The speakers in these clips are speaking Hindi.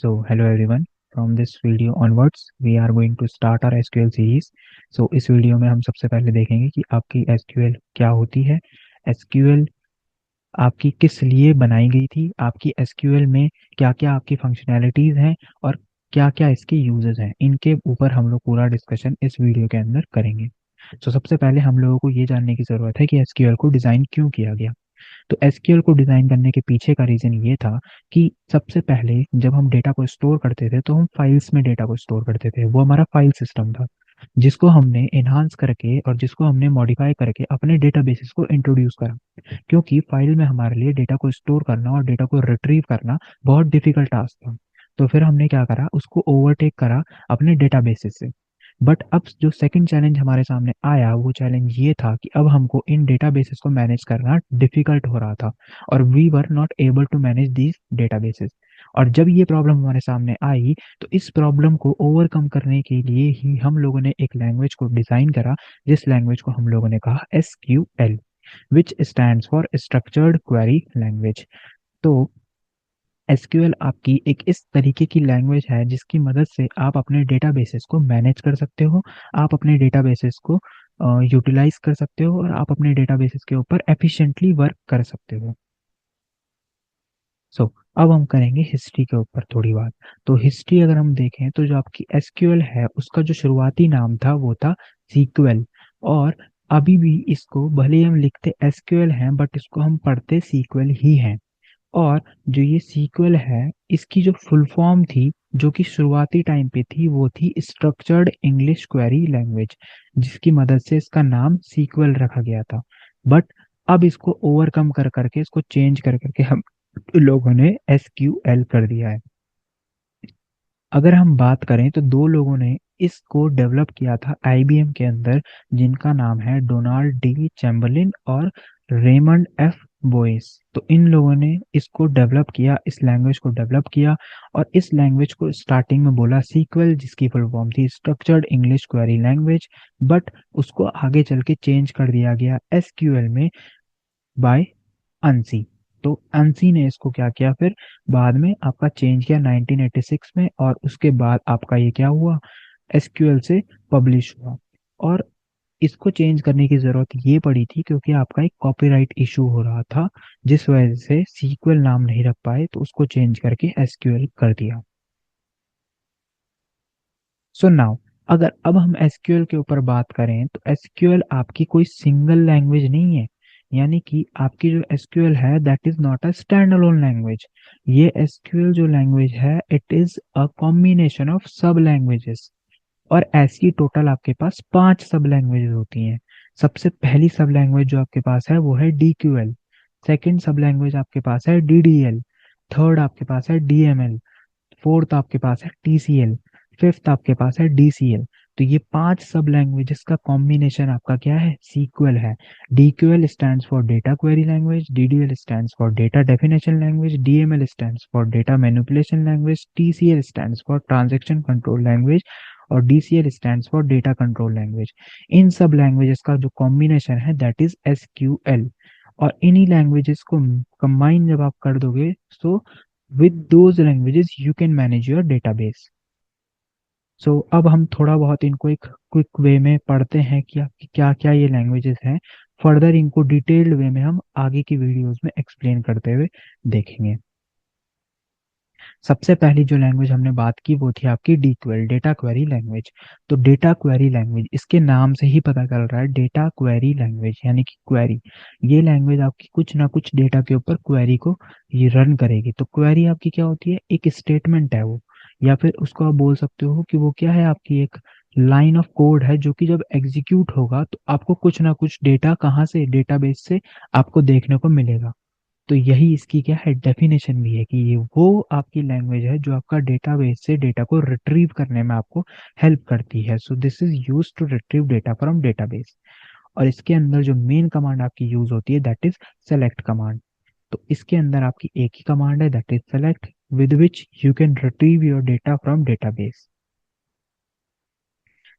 So hello everyone. From this video onwards, we are going to start our SQL series. So इस वीडियो में हम सबसे पहले देखेंगे कि आपकी SQL क्या होती है, SQL आपकी किस लिए बनाई गई थी, आपकी SQL में क्या क्या आपकी फंक्शनैलिटीज हैं और क्या क्या इसके यूजेस हैं, इनके ऊपर हम लोग पूरा डिस्कशन इस वीडियो के अंदर करेंगे। तो सबसे पहले हम लोगों को ये जानने की ज़रूरत है कि SQL को डिज़ाइन क्यों किया गया। तो एसक्यूएल को डिजाइन करने के पीछे का रीजन ये था कि सबसे पहले जब हम डेटा को स्टोर करते थे तो हम फाइल्स में डेटा को स्टोर करते थे। वो हमारा फाइल सिस्टम था जिसको हमने एनहांस करके और जिसको हमने मॉडिफाई करके अपने डेटाबेसेस को इंट्रोड्यूस करा, क्योंकि फाइल में हमारे लिए डेटा को स्टोर करना और डेटा को रिट्रीव करना बहुत डिफिकल्ट टास्क था। तो फिर हमने क्या करा, उसको ओवरटेक करा अपने डेटाबेसेस से। बट अब जो सेकंड चैलेंज हमारे सामने आया, वो चैलेंज ये था कि अब हमको इन डेटाबेसेस को मैनेज करना डिफिकल्ट हो रहा था और we were not able to manage these databases. और जब ये प्रॉब्लम हमारे सामने आई तो इस प्रॉब्लम को ओवरकम करने के लिए ही हम लोगों ने एक लैंग्वेज को डिजाइन करा, जिस लैंग्वेज को हम लोगों ने कहा SQL, which stands for structured query language. तो एसक्यूएल आपकी एक इस तरीके की लैंग्वेज है जिसकी मदद से आप अपने डेटाबेसेस को मैनेज कर सकते हो, आप अपने डेटाबेसेस को यूटिलाइज कर सकते हो और आप अपने डेटाबेसेस के ऊपर एफिशिएंटली वर्क कर सकते हो। सो अब हम करेंगे हिस्ट्री के ऊपर थोड़ी बात। तो हिस्ट्री अगर हम देखें तो जो आपकी एसक्यूएल है उसका जो शुरुआती नाम था वो था सीक्वल। और अभी भी इसको भले ही हम लिखते एसक्यूएल हैं बट इसको हम पढ़ते सीक्वल ही हैं। और जो ये सीक्वल है इसकी जो फुल फॉर्म थी, जो कि शुरुआती टाइम पे थी, वो थी स्ट्रक्चर्ड इंग्लिश क्वेरी लैंग्वेज, जिसकी मदद से इसका नाम सीक्वल रखा गया था। बट अब इसको ओवरकम कर करके, इसको चेंज कर करके हम लोगों ने SQL कर दिया है। अगर हम बात करें तो दो लोगों ने इसको डेवलप किया था IBM के अंदर, जिनका नाम है डोनाल्ड डी चैम्बरलिन और रेमंड F बोइस। तो इन लोगों ने इसको डेवलप किया, इस लैंग्वेज को डेवलप किया और इस लैंग्वेज को स्टार्टिंग में बोला सीक्वल, जिसकी फुल फॉर्म थी structured English query language. But उसको आगे चल के चेंज कर दिया गया SQL में बाय अंसी। तो अंसी ने इसको क्या किया, फिर बाद में आपका चेंज किया 1986 में, और उसके बाद आपका ये क्या हुआ, SQL से पब्लिश हुआ। और इसको चेंज करने की जरूरत ये पड़ी थी क्योंकि आपका एक कॉपीराइट इशू हो रहा था, जिस वजह से सीक्वल नाम नहीं रख पाए, तो उसको चेंज करके SQL कर दिया। सो नाउ, अगर अब हम SQL के ऊपर बात करें तो SQL आपकी कोई सिंगल लैंग्वेज नहीं है। यानी कि आपकी जो SQL है that is not a stand alone language. ये SQL जो लैंग्वेज है it is a combination of सब लैंग्वेजेस। और ऐसी टोटल आपके पास 5 सब लैंग्वेजेस होती हैं। सबसे पहली सब लैंग्वेज जो आपके पास है वो है DQL। सेकंड सब लैंग्वेज आपके पास है DDL। थर्ड आपके पास है DML। फोर्थ आपके पास है TCL। फिफ्थ आपके पास है DCL। तो ये 5 सब लैंग्वेजेस का कॉम्बिनेशन आपका क्या है, सीक्वल है। DQL stands for data query language, DDL stands for data definition language, DML stands for data manipulation language, TCL stands for transaction control language और DCL stands for data control language. इन सब लैंग्वेजेस का जो कॉम्बिनेशन है दैट इज SQL। और इन्हीं लैंग्वेजेस को कंबाइन जब आप कर दोगे, सो with those languages you can manage your database। सो अब हम थोड़ा बहुत इनको एक क्विक वे में पढ़ते हैं कि आपकी क्या क्या ये लैंग्वेजेस हैं। फर्दर इनको डिटेल्ड वे में हम आगे की वीडियोस में एक्सप्लेन करते हुए देखेंगे। सबसे पहली जो लैंग्वेज हमने बात की वो थी आपकी DQL, डेटा क्वेरी लैंग्वेज। तो डेटा क्वेरी लैंग्वेज, इसके नाम से ही पता चल रहा है, डेटा क्वेरी लैंग्वेज यानी कि क्वेरी। ये लैंग्वेज आपकी कुछ ना कुछ डेटा के ऊपर क्वेरी को ये रन करेगी। तो क्वेरी आपकी क्या होती है, एक स्टेटमेंट है वो, या फिर उसको आप बोल सकते हो कि वो क्या है, आपकी एक लाइन ऑफ कोड है जो कि जब एग्जीक्यूट होगा तो आपको कुछ ना कुछ डेटा कहाँ से, डेटाबेस से आपको देखने को मिलेगा। तो यही इसकी क्या है, डेफिनेशन भी है कि ये वो आपकी लैंग्वेज है जो आपका डेटाबेस से डेटा को रिट्रीव करने में आपको हेल्प करती है। So this is use to retrieve data from database. और इसके अंदर जो मेन कमांड आपकी यूज होती है दैट इज सेलेक्ट कमांड। तो इसके अंदर आपकी एक ही कमांड है that is select, with which you can retrieve your data from database.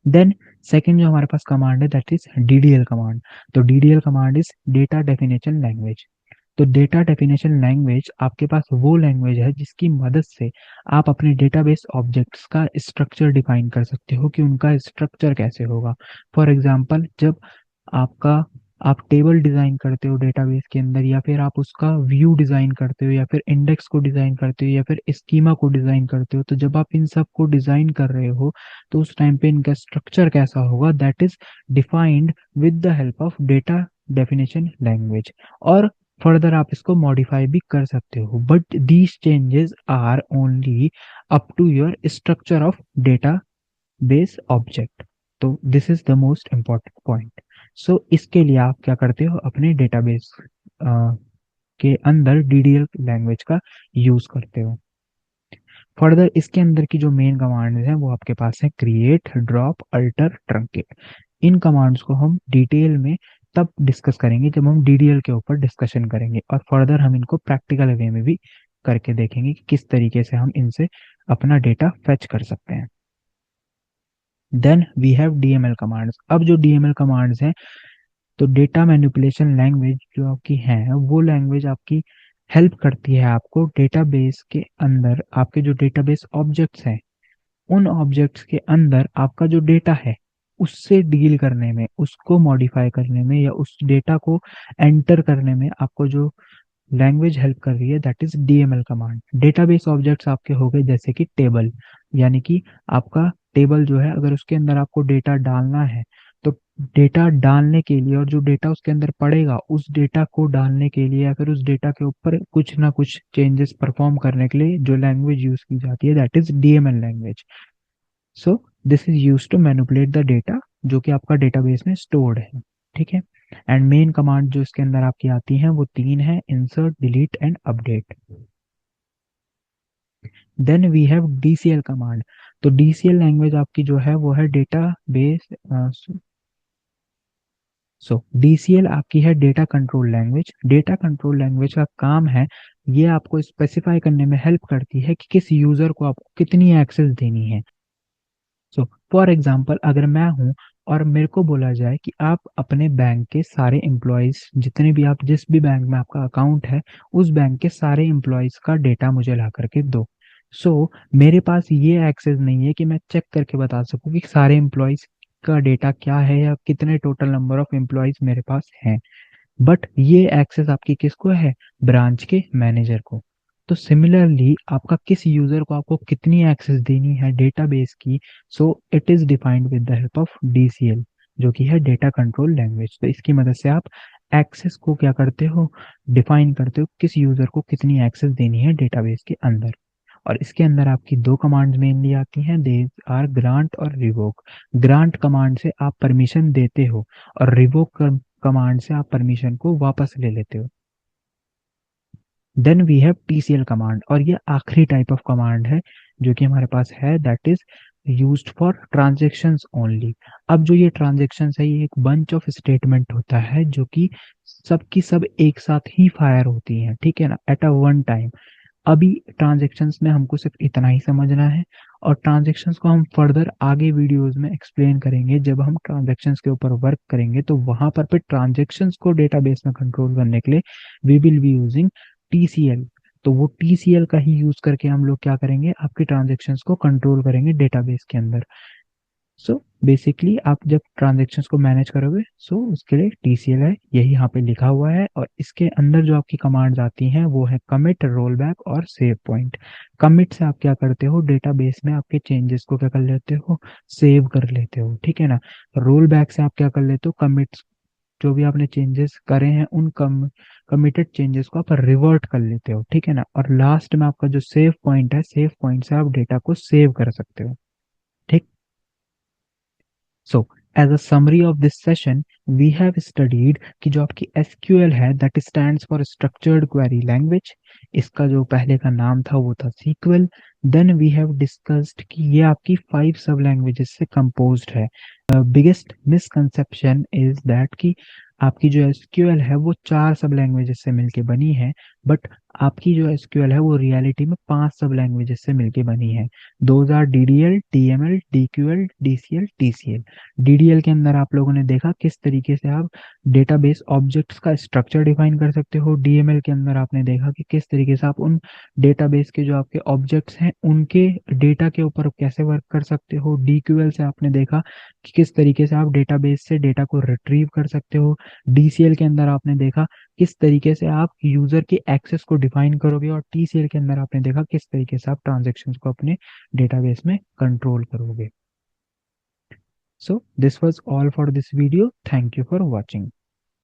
Then second जो हमारे पास कमांड है दैट इज DDL कमांड। तो DDL command is data definition language. तो डेटा डेफिनेशन लैंग्वेज आपके पास वो लैंग्वेज है जिसकी मदद से आप अपने डेटाबेस ऑब्जेक्ट्स का स्ट्रक्चर डिफाइन कर सकते हो कि उनका स्ट्रक्चर कैसे होगा। फॉर एग्जांपल, जब आपका आप टेबल डिजाइन करते हो डेटाबेस के अंदर, या फिर आप उसका व्यू डिजाइन करते हो, या फिर इंडेक्स को डिजाइन करते हो, या फिर स्कीमा को डिजाइन करते हो, तो जब आप इन सब को डिजाइन कर रहे हो तो उस टाइम पे इनका स्ट्रक्चर कैसा होगा, that is defined with the help of data definition language. और फर्दर आप इसको मॉडिफाई भी कर सकते हो, but these changes are only up to your structure of database object. तो this is the most important point. So इसके लिए आप क्या करते हो, अपने डेटाबेस के अंदर डीडीएल लैंग्वेज का यूज करते हो। फर्दर इसके अंदर की जो मेन कमांड्स हैं वो आपके पास है क्रिएट, ड्रॉप, अल्टर, ट्रंकेट। इन कमांड्स को हम डिटेल में तब डिस्कस करेंगे जब हम डीडीएल के ऊपर डिस्कशन करेंगे, और फर्दर हम इनको प्रैक्टिकल वे में भी करके देखेंगे कि किस तरीके से हम इनसे अपना डेटा फेच कर सकते हैं। Then we have DML commands. अब जो डीएमएल कमांड्स हैं, तो डेटा मैनिपुलेशन लैंग्वेज जो आपकी है, वो लैंग्वेज आपकी हेल्प करती है आपको डेटाबेस के अंदर आपके जो डेटाबेस ऑब्जेक्ट्स हैं, उन ऑब्जेक्ट्स के अंदर आपका जो डेटा है उससे डील करने में, उसको मॉडिफाई करने में, या उस डेटा को एंटर करने में आपको जो लैंग्वेज हेल्प कर रही है, that is DML command. Database objects आपके हो गए जैसे कि टेबल, यानी कि आपका टेबल जो है, अगर उसके अंदर आपको डेटा डालना है, तो डेटा डालने के लिए और जो डेटा उसके अंदर पड़ेगा उस डेटा को डालने के लिए, या फिर उस डेटा के ऊपर कुछ ना कुछ चेंजेस परफॉर्म करने के लिए जो लैंग्वेज यूज की जाती है, that is DML language. So this is use to manipulate the data जो कि आपका डेटाबेस में स्टोर्ड है। ठीक है। एंड मेन कमांड जो इसके अंदर आपकी आती हैं वो तीन है, insert, delete and update. Then we have DCL command. तो डीसीएल लैंग्वेज आपकी जो है वो है डेटा बेस, सो डीसीएल आपकी है data control language. Data control language का काम है, ये आपको स्पेसिफाई करने में हेल्प करती है कि किस यूजर को आपको कितनी एक्सेस देनी है। सो फॉर एग्जाम्पल, अगर मैं हूं और मेरे को बोला जाए कि आप अपने बैंक के सारे एम्प्लॉयज, जितने भी आप जिस भी बैंक में आपका अकाउंट है, उस बैंक के सारे एम्प्लॉयज का डेटा मुझे ला करके दो। मेरे पास ये एक्सेस नहीं है कि मैं चेक करके बता सकूं कि सारे एम्प्लॉयज का डेटा क्या है या कितने टोटल नंबर ऑफ एम्प्लॉयज मेरे पास हैं। बट ये एक्सेस आपकी किसको है, ब्रांच के मैनेजर को। तो सिमिलरली आपका किस यूजर को आपको कितनी एक्सेस देनी है डेटाबेस की, so it is defined with the help of DCL, जो कि है डेटा कंट्रोल लैंग्वेज। तो इसकी मदद से आप एक्सेस को क्या करते हो, डिफाइन करते हो किस यूजर को कितनी एक्सेस देनी है डेटाबेस के अंदर। और इसके अंदर आपकी दो कमांड्स मेनली आती हैं, दे आर ग्रांट और रिवोक। ग्रांट कमांड से आप परमिशन देते हो, और रिवोक कमांड से आप परमिशन को वापस ले लेते हो। Then we have TCL command, और ये आखिरी टाइप ऑफ कमांड है जो कि हमारे पास है, that is used for transactions only. अब जो ये ट्रांजेक्शन्स है, ये एक बंच ऑफ स्टेटमेंट होता है जो कि सब की सब एक साथ ही फायर होती हैं, ठीक है ना, एट अ वन टाइम। अभी ट्रांजेक्शन्स में हमको सिर्फ इतना ही समझना है, और ट्रांजेक्शन्स को हम फर्दर आगे वीडियोस में एक्सप्लेन करेंगे। जब हम ट्रांजेक्शन्स के ऊपर वर्क करेंगे तो वहां पर फिर ट्रांजेक्शन्स को डेटाबेस में कंट्रोल करने के लिए we will be using TCL. तो वो टीसीएल का ही यूज करके हम लोग क्या करेंगे, आपके ट्रांजेक्शन्स को कंट्रोल करेंगे डेटाबेस के अंदर। सो बेसिकली आप जब ट्रांजेक्शन्स को मैनेज करोगे, उसके लिए टीसीएल है, यही यहाँ पे लिखा हुआ है। और इसके अंदर जो आपकी कमांड्स आती हैं वो है कमिट, रोल बैक और सेव पॉइंट। कमिट से आप क्या करते हो, डेटाबेस में आपके चेंजेस को क्या कर लेते हो, सेव कर लेते हो, ठीक है ना। रोल बैक से आप क्या कर लेते हो, कमिट्स जो भी आपने चेंजेस करे हैं उन कमिटेड चेंजेस को आप रिवर्ट कर लेते हो, ठीक है ना। और लास्ट में आपका जो सेव पॉइंट है, सेव पॉइंट से आप डेटा को सेव कर सकते हो, ठीक। So as a summary of this session, we have studied कि जो आपकी एसक्यूएल है, that stands for structured query language. इसका जो पहले का नाम था वो था sequel. Then we have discussed कि ये आपकी 5 सब लैंग्वेजेस से कंपोज्ड है। बिगेस्ट मिसकंसेप्शन इज दैट कि आपकी जो एसक्यूएल है वो 4 सब लैंग्वेजेस से मिलके बनी है, बट आपकी जो एसक्यूएल है वो रियलिटी में 5 सब लैंग्वेजेस से मिलके बनी है। Those are DDL, DML, DQL, DCL, TCL. DDL के अंदर आप लोगों ने देखा किस तरीके से आप डेटाबेस ऑब्जेक्ट्स का स्ट्रक्चर डिफाइन कर सकते हो। डीएमएल के अंदर आपने देखा कि किस तरीके से आप उन डेटाबेस के जो आपके ऑब्जेक्ट्स हैं उनके डेटा के ऊपर कैसे वर्क कर सकते हो। डीक्यूएल से आपने देखा कि किस तरीके से आप डेटाबेस से डेटा को रिट्रीव कर सकते हो। डीसीएल के अंदर आपने देखा किस तरीके से आप यूजर के एक्सेस को डिफाइन करोगे, और टीसीएल के अंदर आपने देखा किस तरीके से आप ट्रांजेक्शन्स को अपने डेटाबेस में कंट्रोल करोगे। So this was all for this video. Thank you for watching.